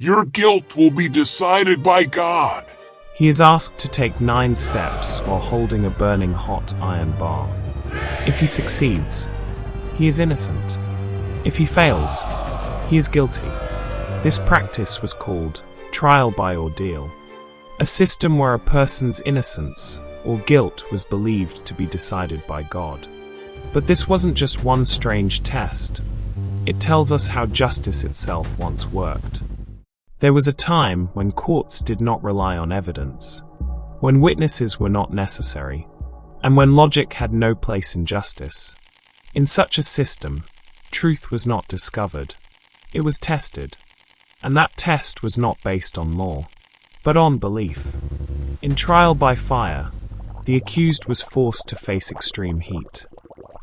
Your guilt will be decided by God. He is asked to take 9 steps while holding a burning hot iron bar. If he succeeds, he is innocent. If he fails, he is guilty. This practice was called trial by ordeal, a system where a person's innocence or guilt was believed to be decided by God. But this wasn't just one strange test. It tells us how justice itself once worked. There was a time when courts did not rely on evidence, when witnesses were not necessary, and when logic had no place in justice. In such a system, truth was not discovered. It was tested, and that test was not based on law, but on belief. In trial by fire, the accused was forced to face extreme heat,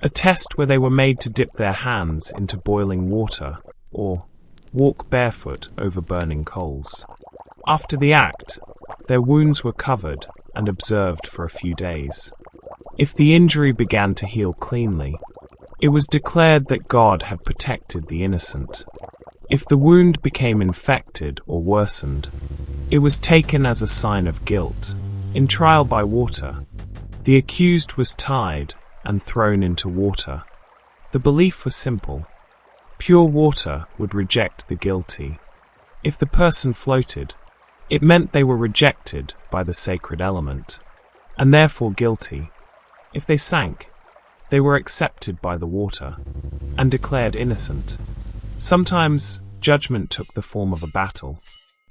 a test where they were made to dip their hands into boiling water or walk barefoot over burning coals. After the act, their wounds were covered and observed for a few days. If the injury began to heal cleanly, it was declared that God had protected the innocent. If the wound became infected or worsened, it was taken as a sign of guilt. In trial by water, the accused was tied and thrown into water. The belief was simple. Pure water would reject the guilty. If the person floated, it meant they were rejected by the sacred element, and therefore guilty. If they sank, they were accepted by the water and declared innocent. Sometimes judgment took the form of a battle.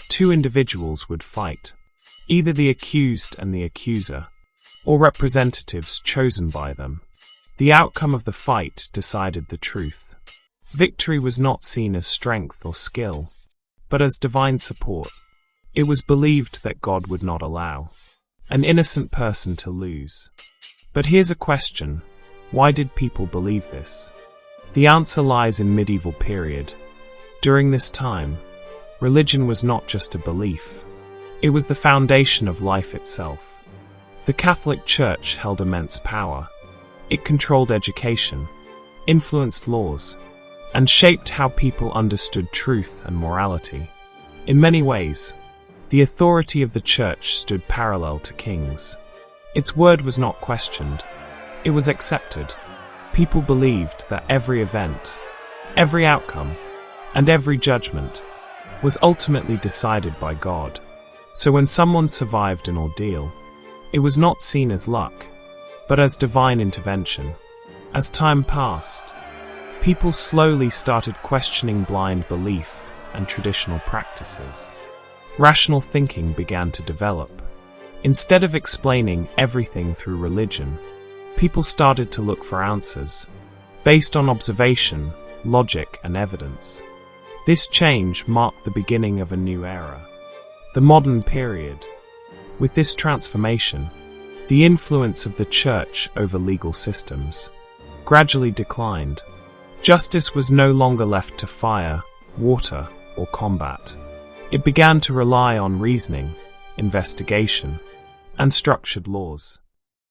2 individuals would fight, either the accused and the accuser, or representatives chosen by them. The outcome of the fight decided the truth. Victory was not seen as strength or skill, but as divine support. It was believed that God would not allow an innocent person to lose. But here's a question: why did people believe this? The answer lies in medieval period. During this time, religion was not just a belief. It was the foundation of life itself. The Catholic Church held immense power. It controlled education, influenced laws, and shaped how people understood truth and morality. In many ways, the authority of the Church stood parallel to kings. Its word was not questioned. It was accepted. People believed that every event, every outcome, and every judgment was ultimately decided by God. So when someone survived an ordeal, it was not seen as luck, but as divine intervention. As time passed, people slowly started questioning blind belief and traditional practices. Rational thinking began to develop. Instead of explaining everything through religion, people started to look for answers, based on observation, logic, and evidence. This change marked the beginning of a new era, the modern period. With this transformation, the influence of the Church over legal systems gradually declined. Justice was no longer left to fire, water, or combat. It began to rely on reasoning, investigation, and structured laws.